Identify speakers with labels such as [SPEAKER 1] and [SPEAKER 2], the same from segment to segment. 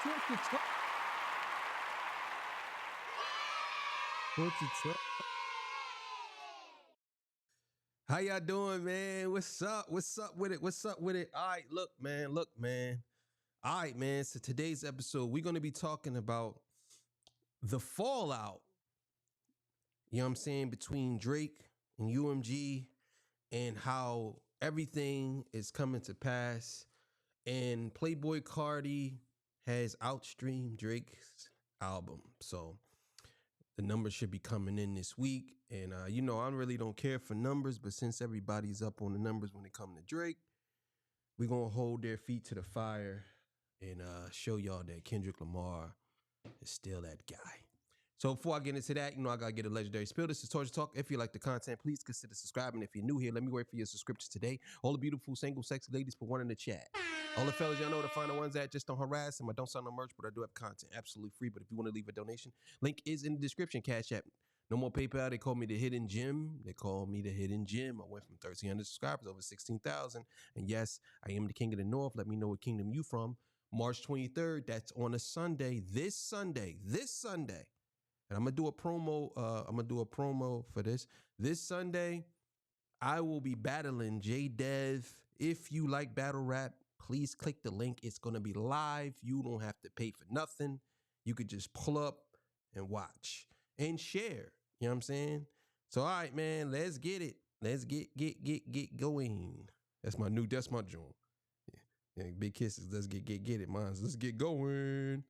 [SPEAKER 1] How y'all doing, man? What's up? What's up with it? What's up with it? All right, look, man. All right, man. So today's episode, we're going to be talking about the fallout, you know what I'm saying, between Drake and UMG and how everything is coming to pass. And Playboi Carti has outstreamed Drake's album. So the numbers should be coming in this week. And, I really don't care for numbers, but since everybody's up on the numbers when it comes to Drake, we're going to hold their feet to the fire and show y'all that Kendrick Lamar is still that guy. So before I get into that, I got to get a legendary spill. This is Torture Talk. If you like the content, please consider subscribing. If you're new here, let me wait for your subscription today. All the beautiful, single, sexy ladies, put one in the chat. All the fellas, y'all know where to find the ones that just don't harass them. I don't sell no merch, but I do have content absolutely free. But if you want to leave a donation, link is in the description. Cash App. No more PayPal. They call me the Hidden Gem. I went from 1,300 subscribers over 16,000. And yes, I am the King of the North. Let me know what kingdom you from. March 23rd. That's on a Sunday. This Sunday. And I'm gonna do a promo. For this. This Sunday, I will be battling J Dev. If you like battle rap, please click the link. It's gonna be live. You don't have to pay for nothing. You could just pull up and watch and share. You know what I'm saying? So all right, man, let's get it. Let's get going. That's my joint. Yeah, big kisses. Let's get it, man. Let's get going.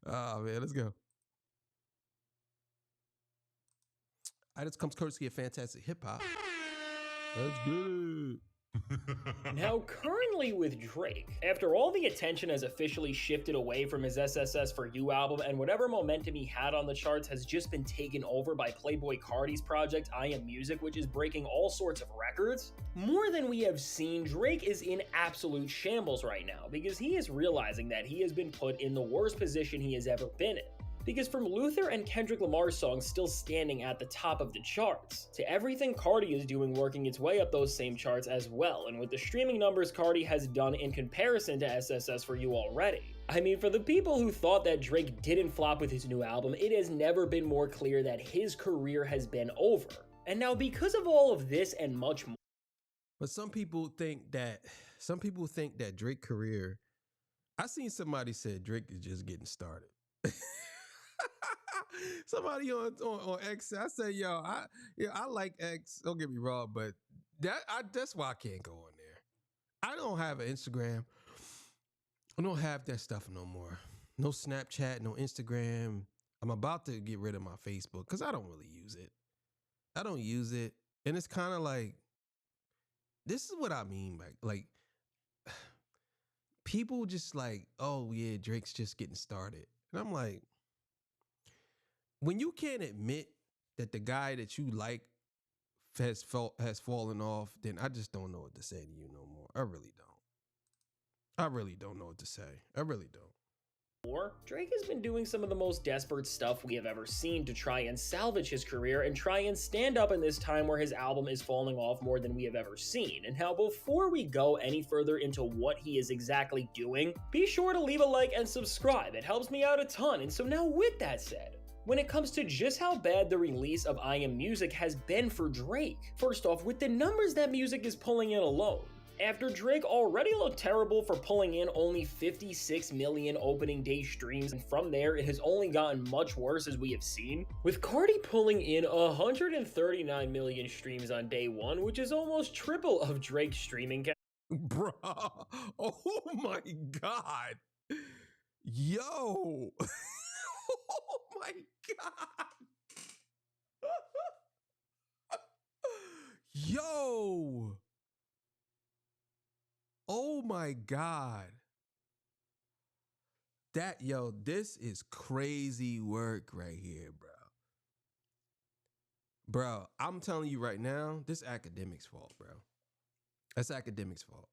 [SPEAKER 1] Oh man, let's go. This comes courtesy of Fantastic Hip Hop. That's good.
[SPEAKER 2] Now, currently with Drake, after all the attention has officially shifted away from his SSS for You album and whatever momentum he had on the charts has just been taken over by Playboi Carti's project I Am Music, which is breaking all sorts of records, more than we have seen, Drake is in absolute shambles right now because he is realizing that he has been put in the worst position he has ever been in. Because from Luther and Kendrick Lamar's songs still standing at the top of the charts, to everything Carti is doing working its way up those same charts as well, and with the streaming numbers Carti has done in comparison to SSS for You already. I mean, for the people who thought that Drake didn't flop with his new album, it has never been more clear that his career has been over. And now because of all of this and much more.
[SPEAKER 1] But some people think that Drake career, I seen somebody said Drake is just getting started. Somebody on X, I say, I like X. Don't get me wrong, but that's why I can't go on there. I don't have an Instagram. I don't have that stuff no more. No Snapchat, no Instagram. I'm about to get rid of my Facebook because I don't really use it. I don't use it, and it's kind of like, this is what I mean by like people just like, oh yeah, Drake's just getting started, and I'm like, when you can't admit that the guy that you like has fallen off, then I just don't know what to say to you no more. I really don't know what to say. I really don't.
[SPEAKER 2] Drake has been doing some of the most desperate stuff we have ever seen to try and salvage his career and try and stand up in this time where his album is falling off more than we have ever seen. And now, before we go any further into what he is exactly doing, be sure to leave a like and subscribe. It helps me out a ton. And so now, with that said, when it comes to just how bad the release of I Am Music has been for Drake. First off, with the numbers that music is pulling in alone, after Drake already looked terrible for pulling in only 56 million opening day streams, and from there it has only gotten much worse as we have seen, with Carti pulling in 139 million streams on day one, which is almost triple of Drake's streaming count.
[SPEAKER 1] Bruh, oh my God. Yo. Oh my God. Yo. Oh my God. This is crazy work right here, bro. Bro, I'm telling you right now, this academics' fault, bro. That's academics' fault.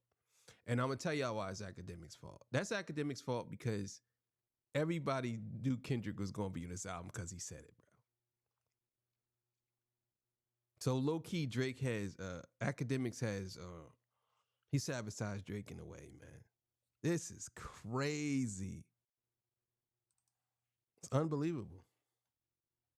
[SPEAKER 1] And I'm going to tell y'all why it's academics' fault. That's academics' fault because everybody knew Kendrick was going to be in this album because he said it, bro. So low-key, Drake has, academics has, he sabotaged Drake in a way, man. This is crazy. It's unbelievable.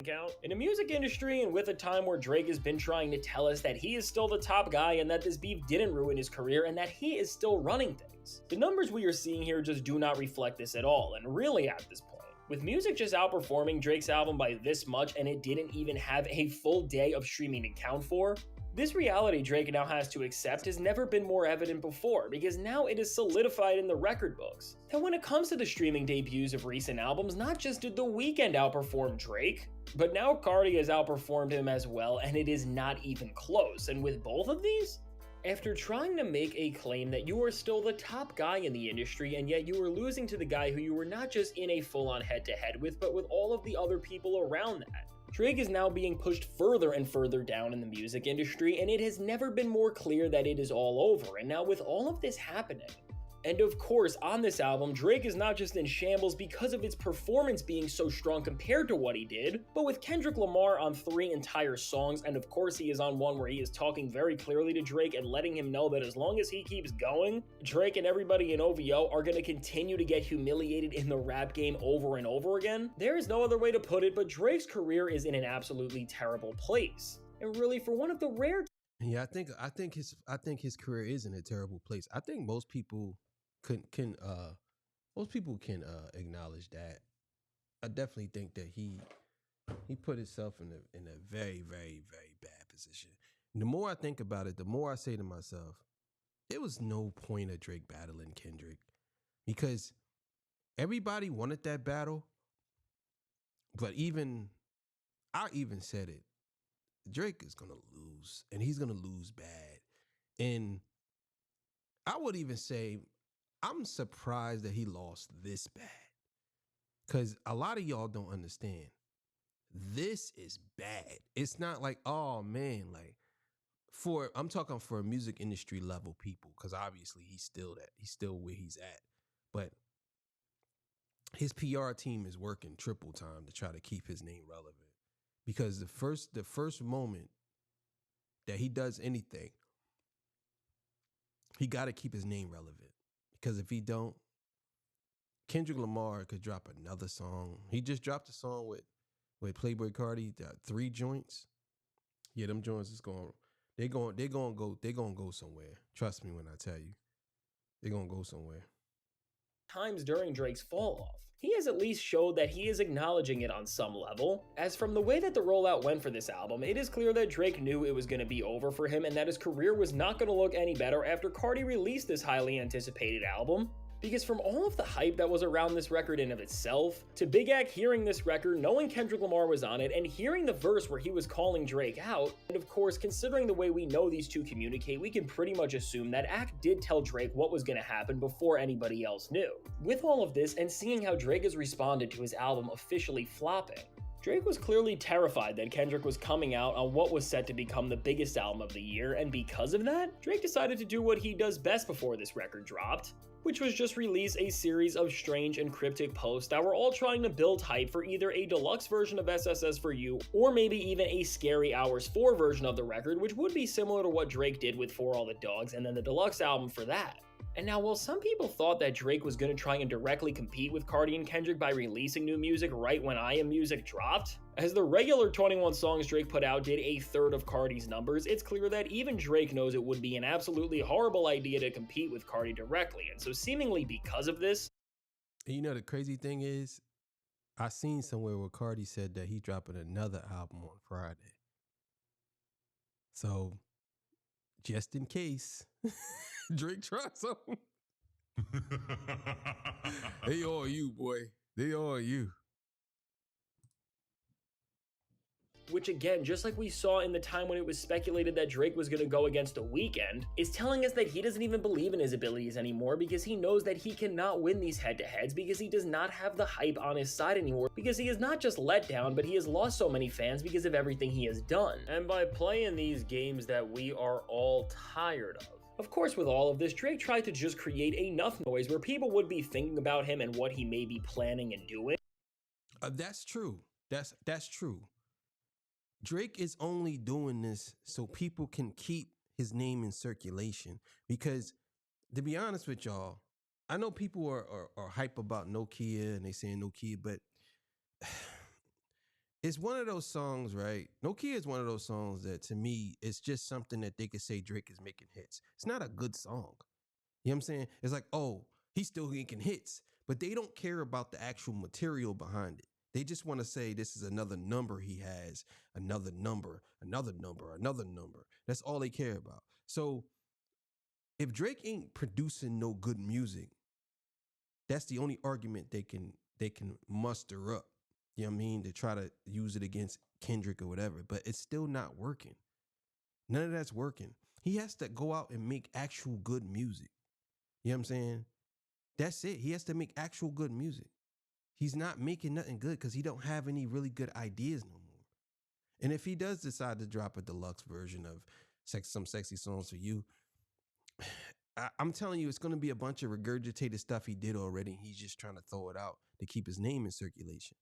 [SPEAKER 2] Count. In the music industry, and with a time where Drake has been trying to tell us that he is still the top guy and that this beef didn't ruin his career and that he is still running things, the numbers we are seeing here just do not reflect this at all, and really at this point. With music just outperforming Drake's album by this much and it didn't even have a full day of streaming to count for, this reality Drake now has to accept has never been more evident before, because now it is solidified in the record books that when it comes to the streaming debuts of recent albums, not just did The Weeknd outperform Drake, but now Carti has outperformed him as well, and it is not even close. And with both of these, after trying to make a claim that you are still the top guy in the industry, and yet you were losing to the guy who you were not just in a full-on head-to-head with, but with all of the other people around that, Drake is now being pushed further and further down in the music industry, and it has never been more clear that it is all over. And now with all of this happening, and of course, on this album, Drake is not just in shambles because of its performance being so strong compared to what he did, but with Kendrick Lamar on 3 entire songs, and of course he is on one where he is talking very clearly to Drake and letting him know that as long as he keeps going, Drake and everybody in OVO are going to continue to get humiliated in the rap game over and over again. There is no other way to put it, but Drake's career is in an absolutely terrible place. And really, for one of the rare
[SPEAKER 1] Yeah, I think his career is in a terrible place. I think most people can acknowledge that. I definitely think that he put himself in a very, very, very bad position. And the more I think about it, the more I say to myself, there was no point of Drake battling Kendrick, because everybody wanted that battle. But I even said it. Drake is gonna lose, and he's gonna lose bad. And I would even say I'm surprised that he lost this bad, because a lot of y'all don't understand. This is bad. It's not like, oh man, like I'm talking for music industry level people, because obviously he's still where he's at. But his PR team is working triple time to try to keep his name relevant, because the first moment that he does anything, he got to keep his name relevant, because if he don't, Kendrick Lamar could drop another song. He just dropped a song with Playboi Carti, 3 joints. Yeah, them joints is they're going to go somewhere. Trust me when I tell you, they're going to go somewhere.
[SPEAKER 2] times during Drake's fall off, he has at least showed that he is acknowledging it on some level. As from the way that the rollout went for this album, it is clear that Drake knew it was going to be over for him and that his career was not going to look any better after Carti released this highly anticipated album. Because from all of the hype that was around this record in of itself, to Big Ak hearing this record, knowing Kendrick Lamar was on it, and hearing the verse where he was calling Drake out, and of course, considering the way we know these two communicate, we can pretty much assume that Ak did tell Drake what was going to happen before anybody else knew. With all of this, and seeing how Drake has responded to his album officially flopping, Drake was clearly terrified that Kendrick was coming out on what was set to become the biggest album of the year, and because of that, Drake decided to do what he does best before this record dropped, which was just release a series of strange and cryptic posts that were all trying to build hype for either a deluxe version of SSS for You, or maybe even a Scary Hours 4 version of the record, which would be similar to what Drake did with For All the Dogs, and then the deluxe album for that. And now, while some people thought that Drake was going to try and directly compete with Carti and Kendrick by releasing new music right when I Am Music dropped, as the regular 21 songs Drake put out did a third of Carti's numbers, it's clear that even Drake knows it would be an absolutely horrible idea to compete with Carti directly, and so seemingly because of this...
[SPEAKER 1] You know, the crazy thing is, I seen somewhere where Carti said that he dropping another album on Friday. So, just in case Drake tries something. They all you, boy. They all you.
[SPEAKER 2] Which again, just like we saw in the time when it was speculated that Drake was going to go against The Weeknd, is telling us that he doesn't even believe in his abilities anymore, because he knows that he cannot win these head-to-heads, because he does not have the hype on his side anymore, because he is not just let down, but he has lost so many fans because of everything he has done. And by playing these games that we are all tired of. Of course, with all of this, Drake tried to just create enough noise where people would be thinking about him and what he may be planning and doing.
[SPEAKER 1] That's true. That's true. Drake is only doing this so people can keep his name in circulation. Because, to be honest with y'all, I know people are hype about Nokia and they saying Nokia, but it's one of those songs, right? Nokia is one of those songs that to me, it's just something that they could say Drake is making hits. It's not a good song. You know what I'm saying? It's like, oh, he's still making hits, but they don't care about the actual material behind it. They just want to say this is another number he has, another number, another number, another number. That's all they care about. So if Drake ain't producing no good music, that's the only argument they can muster up. You know what I mean? To try to use it against Kendrick or whatever, but it's still not working. None of that's working. He has to go out and make actual good music. You know what I'm saying? That's it. He has to make actual good music. He's not making nothing good because he don't have any really good ideas no more. And if he does decide to drop a deluxe version of some sexy songs for you, I'm telling you, it's going to be a bunch of regurgitated stuff he did already. And he's just trying to throw it out to keep his name in circulation.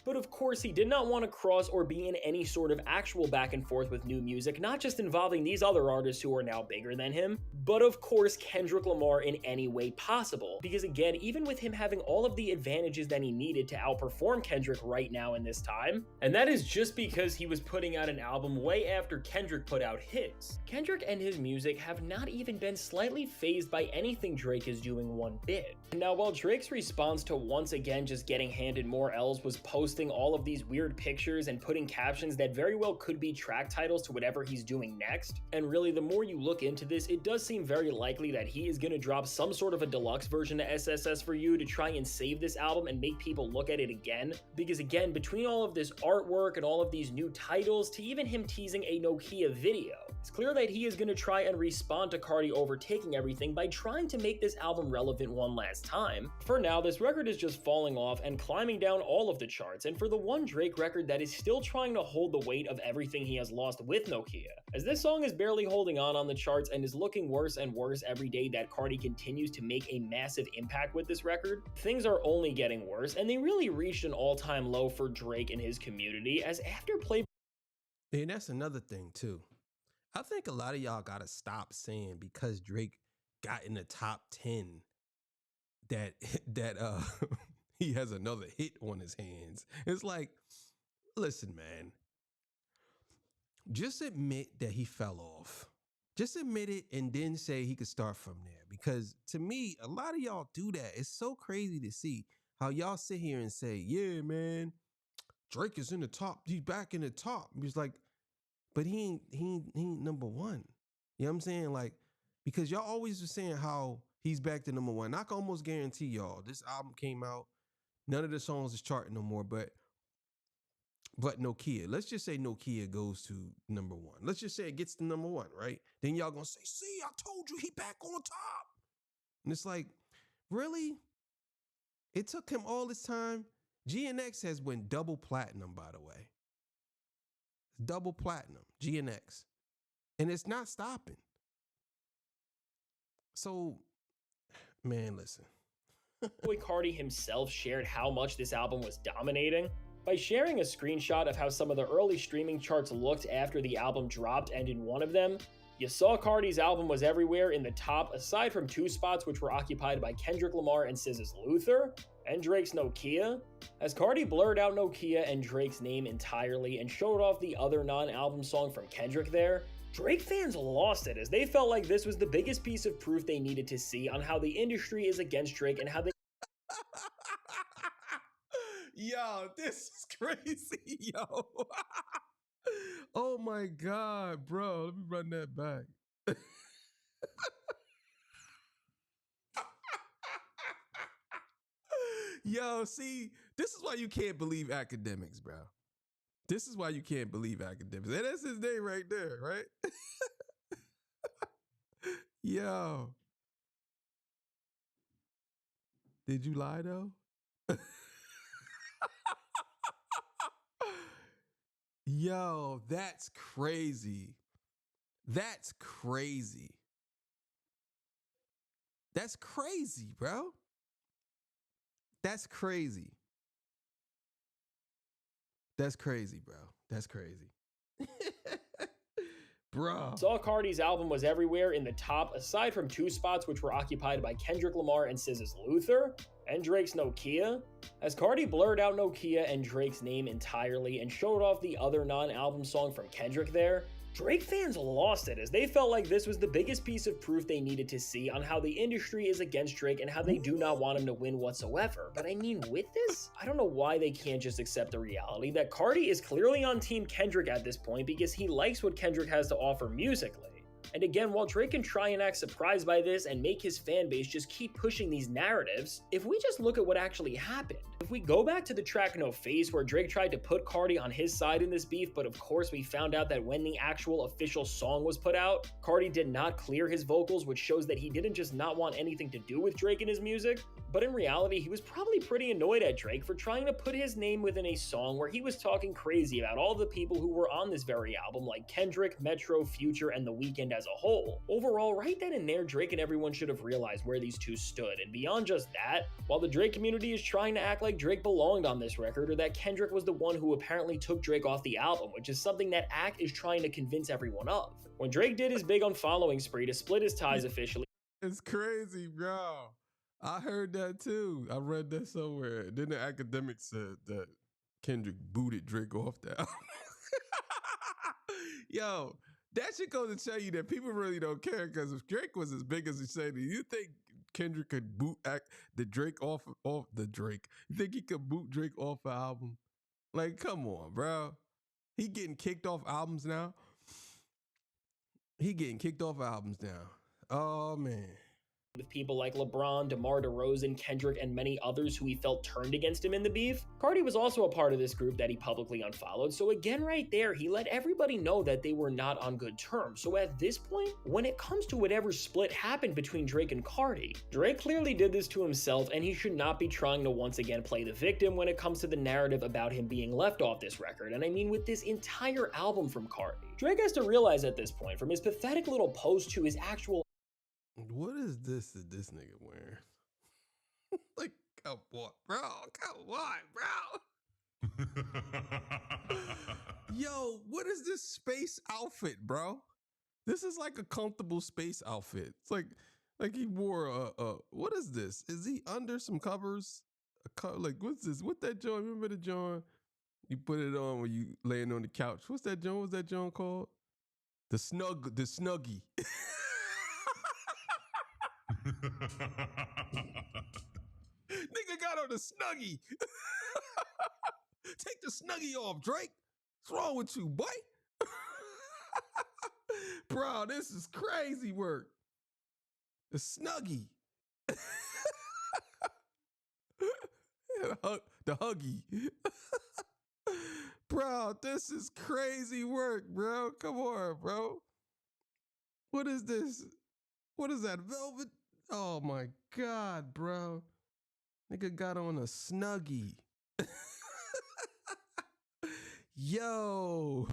[SPEAKER 2] But of course, he did not want to cross or be in any sort of actual back and forth with new music, not just involving these other artists who are now bigger than him, but of course Kendrick Lamar in any way possible. Because again, even with him having all of the advantages that he needed to outperform Kendrick right now in this time, and that is just because he was putting out an album way after Kendrick put out his. Kendrick and his music have not even been slightly fazed by anything Drake is doing one bit. Now, while Drake's response to once again just getting handed more L's was posting all of these weird pictures and putting captions that very well could be track titles to whatever he's doing next, and really the more you look into this, it does seem very likely that he is going to drop some sort of a deluxe version of SSS for You to try and save this album and make people look at it again, because again, between all of this artwork and all of these new titles to even him teasing a Nokia video, it's clear that he is going to try and respond to Carti overtaking everything by trying to make this album relevant one last time. For now, this record is just falling off and climbing down all of the charts, and for the one Drake record that is still trying to hold the weight of everything he has lost with Nokia, as this song is barely holding on the charts and is looking worse and worse every day that Carti continues to make a massive impact with this record, things are only getting worse, and they really reached an all-time low for Drake and his community, as after Playboi.
[SPEAKER 1] And that's another thing too. I think a lot of y'all gotta stop saying because Drake got in the top 10 that that he has another hit on his hands. It's like, listen, man, just admit that he fell off. Just admit it and then say he could start from there. Because to me, a lot of y'all do that. It's so crazy to see how y'all sit here and say, yeah, man, Drake is in the top. He's back in the top. He's like, but he ain't number one. You know what I'm saying? Like, because y'all always were saying how he's back to number one. I can almost guarantee y'all this album came out. None of the songs is charting no more, but Nokia. Let's just say Nokia goes to number one. Let's just say it gets to number one, right? Then y'all gonna say, see, I told you he back on top. And it's like, really? It took him all this time. GNX has went double platinum, by the way. Double platinum, GNX. And it's not stopping. So, man, listen.
[SPEAKER 2] Playboi Carti himself shared how much this album was dominating by sharing a screenshot of how some of the early streaming charts looked after the album dropped, and in one of them, you saw Carti's album was everywhere in the top aside from two spots which were occupied by Kendrick Lamar and SZA's Luther, and Drake's Nokia, as Carti blurred out Nokia and Drake's name entirely and showed off the other non-album song from Kendrick there. Drake fans lost it as they felt like this was the biggest piece of proof they needed to see on how the industry is against Drake and how they
[SPEAKER 1] Yo, this is crazy, yo. Oh my God, bro. Let me run that back. Yo, see, this is why you can't believe academics, bro. This is why you can't believe academics. And that's his name right there, right? Yo. Did you lie though? Yo, that's crazy. That's crazy. That's crazy, bro. That's crazy. That's crazy, bro. That's crazy. Bro.
[SPEAKER 2] Saw Carti's album was everywhere in the top, aside from 2 spots which were occupied by Kendrick Lamar and SZA's Luther, and Drake's Nokia. As Carti blurred out Nokia and Drake's name entirely and showed off the other non-album song from Kendrick there, Drake fans lost it as they felt like this was the biggest piece of proof they needed to see on how the industry is against Drake and how they do not want him to win whatsoever. But I mean, with this, I don't know why they can't just accept the reality that Carti is clearly on Team Kendrick at this point because he likes what Kendrick has to offer musically. And again, while Drake can try and act surprised by this and make his fan base just keep pushing these narratives, if we just look at what actually happened, if we go back to the track No Face where Drake tried to put Carti on his side in this beef, but of course we found out that when the actual official song was put out, Carti did not clear his vocals, which shows that he didn't just not want anything to do with Drake in his music, but in reality, he was probably pretty annoyed at Drake for trying to put his name within a song where he was talking crazy about all the people who were on this very album, like Kendrick, Metro, Future, and The Weeknd as a whole. Overall, right then and there, Drake and everyone should have realized where these two stood, and beyond just that, while the Drake community is trying to act like Drake belonged on this record, or that Kendrick was the one who apparently took Drake off the album, which is something that Act is trying to convince everyone of. When Drake did his big Unfollowing spree to split his ties officially,
[SPEAKER 1] It's crazy, bro. I heard that too. I read that somewhere. Then the academic said that Kendrick booted Drake off the album. Yo, that should go to tell you that people really don't care, because if Drake was as big as he said, do you think Kendrick could boot the Drake off the Drake? You think he could boot Drake off the album? Like, come on, bro. He getting kicked off albums now. Oh, man.
[SPEAKER 2] with people like LeBron, DeMar DeRozan, Kendrick, and many others who he felt turned against him in the beef. Carti was also a part of this group that he publicly unfollowed, so again right there, he let everybody know that they were not on good terms. So at this point, when it comes to whatever split happened between Drake and Carti, Drake clearly did this to himself, and he should not be trying to once again play the victim when it comes to the narrative about him being left off this record. And I mean, with this entire album from Carti, Drake has to realize at this point, from his pathetic little post to his actual
[SPEAKER 1] What is this that this nigga wearing? Like, come on, bro. Come on, bro. Yo, what is this space outfit, bro? This is like a comfortable space outfit. It's like he wore a what is this? Is he under some covers? Like, what's this? What that joint? Remember the joint? You put it on when you laying on the couch. What's that joint? What's that joint called? The Snuggie. Nigga got on the Snuggie. Take the Snuggie off, Drake. What's wrong with you, boy? Bro, this is crazy work. The Snuggie. The Huggy. Bro, this is crazy work, bro. Come on, bro. What is this? What is that, velvet? Oh my God, bro. Nigga got on a Snuggie. Yo.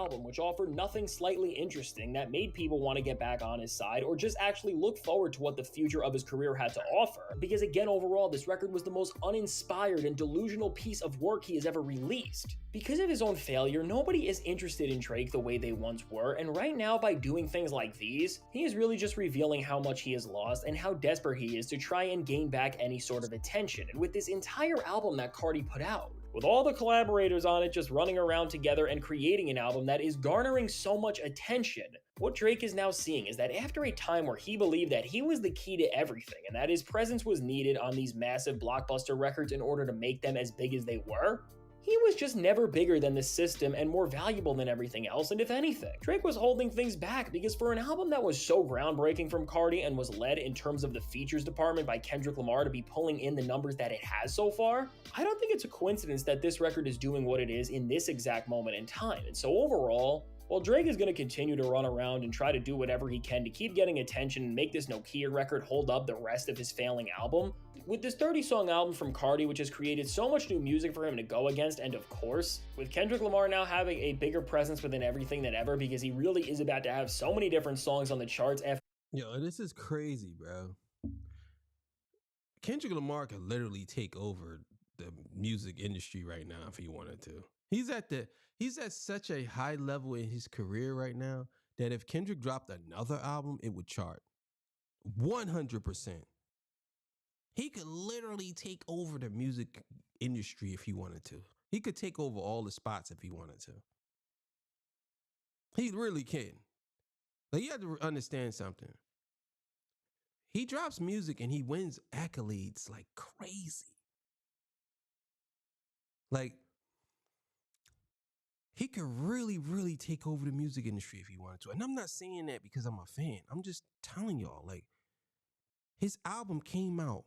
[SPEAKER 2] album, which offered nothing slightly interesting that made people want to get back on his side or just actually look forward to what the future of his career had to offer. Because again, overall, this record was the most uninspired and delusional piece of work he has ever released. Because of his own failure, nobody is interested in Drake the way they once were, and right now, by doing things like these, he is really just revealing how much he has lost and how desperate he is to try and gain back any sort of attention. And with this entire album that Carti put out, with all the collaborators on it just running around together and creating an album that is garnering so much attention, what Drake is now seeing is that after a time where he believed that he was the key to everything and that his presence was needed on these massive blockbuster records in order to make them as big as they were, he was just never bigger than the system and more valuable than everything else, and if anything, Drake was holding things back because for an album that was so groundbreaking from Carti and was led in terms of the features department by Kendrick Lamar to be pulling in the numbers that it has so far, I don't think it's a coincidence that this record is doing what it is in this exact moment in time. And so overall, while Drake is going to continue to run around and try to do whatever he can to keep getting attention and make this Nokia record hold up the rest of his failing album, with this 30-song album from Carti, which has created so much new music for him to go against, and of course, with Kendrick Lamar now having a bigger presence within everything than ever because he really is about to have so many different songs on the charts after—
[SPEAKER 1] Yo, this is crazy, bro. Kendrick Lamar could literally take over the music industry right now if he wanted to. He's at such a high level in his career right now that if Kendrick dropped another album, it would chart 100%. He could literally take over the music industry if he wanted to. He could take over all the spots if he wanted to. He really can. Like, you have to understand something. He drops music and he wins accolades like crazy. Like, he could really, really take over the music industry if he wanted to. And I'm not saying that because I'm a fan. I'm just telling y'all, like, his album came out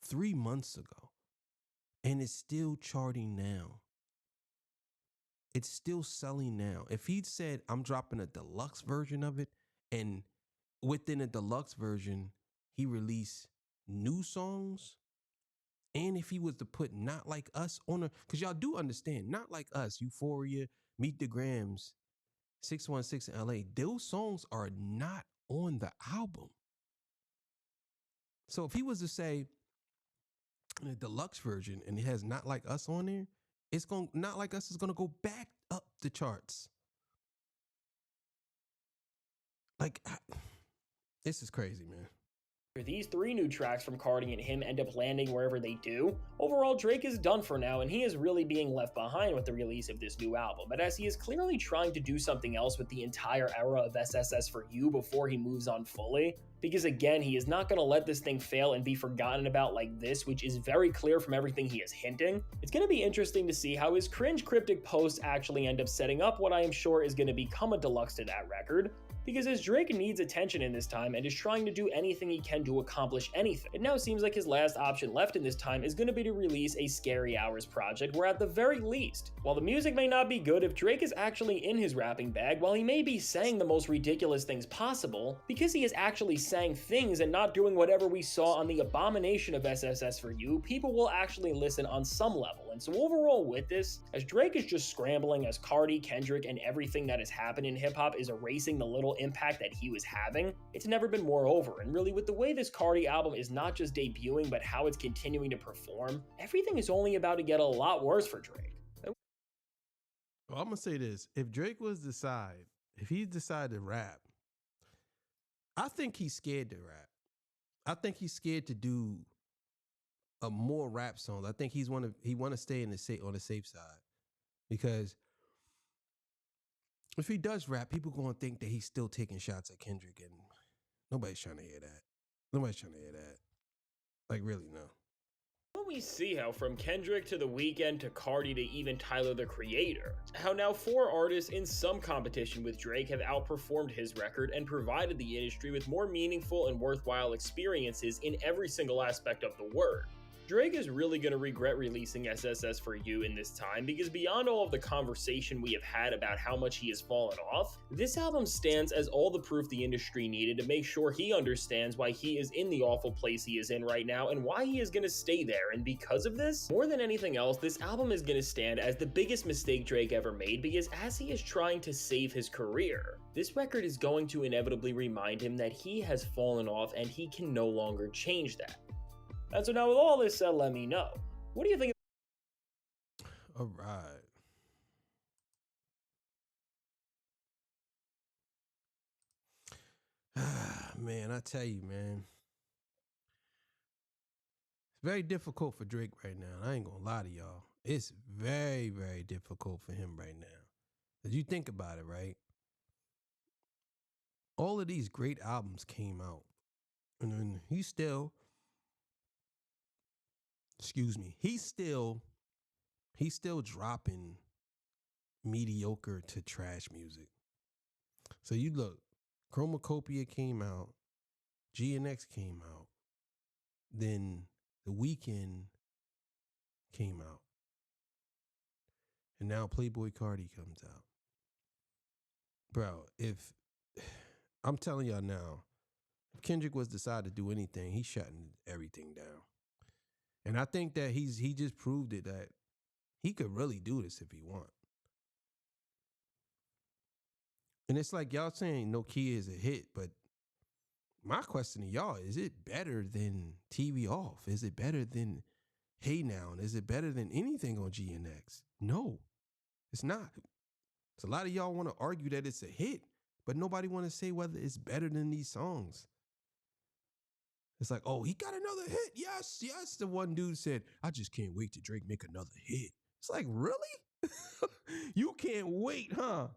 [SPEAKER 1] 3 months ago and it's still charting now. It's still selling now. If he'd said, I'm dropping a deluxe version of it, and within a deluxe version, he released new songs, and if he was to put Not Like Us on a, because y'all do understand, Not Like Us, Euphoria, Meet the Grams, 616 in LA, those songs are not on the album. So if he was to say in a deluxe version and it has Not Like Us on there, it's going Not Like Us is going to go back up the charts. Like, this is crazy, man.
[SPEAKER 2] These 3 new tracks from Carti and him end up landing wherever they do. Overall, Drake is done for now, and he is really being left behind with the release of this new album, but as he is clearly trying to do something else with the entire era of SSS for You before he moves on fully, because again, he is not going to let this thing fail and be forgotten about like this, which is very clear from everything he is hinting. It's going to be interesting to see how his cringe cryptic posts actually end up setting up what I am sure is going to become a deluxe to that record, because as Drake needs attention in this time and is trying to do anything he can to accomplish anything, it now seems like his last option left in this time is going to be to release a Scary Hours project, where at the very least, while the music may not be good, if Drake is actually in his rapping bag, while he may be saying the most ridiculous things possible, because he is actually saying things and not doing whatever we saw on the abomination of SSS for You, people will actually listen on some level. And so overall with this, as Drake is just scrambling, as Carti, Kendrick, and everything that has happened in hip-hop is erasing the little impact that he was having, it's never been more over. And really, with the way this Carti album is not just debuting, but how it's continuing to perform, everything is only about to get a lot worse for Drake.
[SPEAKER 1] Well, I'm gonna say this: if Drake if he decided to rap, I think he's scared to rap. I think he's scared to do a more rap songs. I think he want to stay on the safe side, because if he does rap, people gonna think that he's still taking shots at Kendrick, and nobody's trying to hear that. Nobody's trying to hear that. Like, really, no.
[SPEAKER 2] Well, we see how from Kendrick to The Weeknd to Carti to even Tyler the Creator, how now 4 artists in some competition with Drake have outperformed his record and provided the industry with more meaningful and worthwhile experiences in every single aspect of the word. Drake is really going to regret releasing SSS for You in this time, because beyond all of the conversation we have had about how much he has fallen off, this album stands as all the proof the industry needed to make sure he understands why he is in the awful place he is in right now and why he is going to stay there. And because of this, more than anything else, this album is going to stand as the biggest mistake Drake ever made, because as he is trying to save his career, this record is going to inevitably remind him that he has fallen off and he can no longer change that. And so now with all this said, let me know, what do you think?
[SPEAKER 1] All right. Man, I tell you, man. It's very difficult for Drake right now. I ain't gonna lie to y'all. It's very, very difficult for him right now. As you think about it, right? All of these great albums came out. And then he's still dropping mediocre to trash music. So you look, Chromacopia came out, GNX came out, then The Weeknd came out, and now Playboi Carti comes out. Bro, I'm telling y'all now, if Kendrick was decided to do anything, he's shutting everything down. And I think that he just proved it, that he could really do this if he want. And it's like y'all saying No Key is a hit, but my question to y'all, is it better than TV Off? Is it better than Hey Now? Is it better than anything on GNX? No. It's not. So a lot of y'all want to argue that it's a hit, but nobody want to say whether it's better than these songs. It's like, oh, he got another hit. Yes, yes. The one dude said, I just can't wait to Drake make another hit. It's like, really? You can't wait, huh?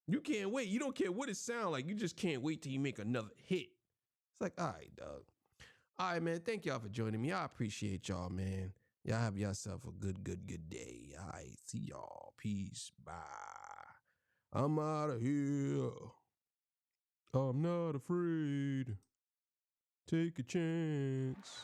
[SPEAKER 1] You can't wait. You don't care what it sound like. You just can't wait till you make another hit. It's like, all right, dog. All right, man. Thank y'all for joining me. I appreciate y'all, man. Y'all have yourself a good day. All right. See y'all. Peace. Bye. I'm out of here. I'm not afraid. Take a chance.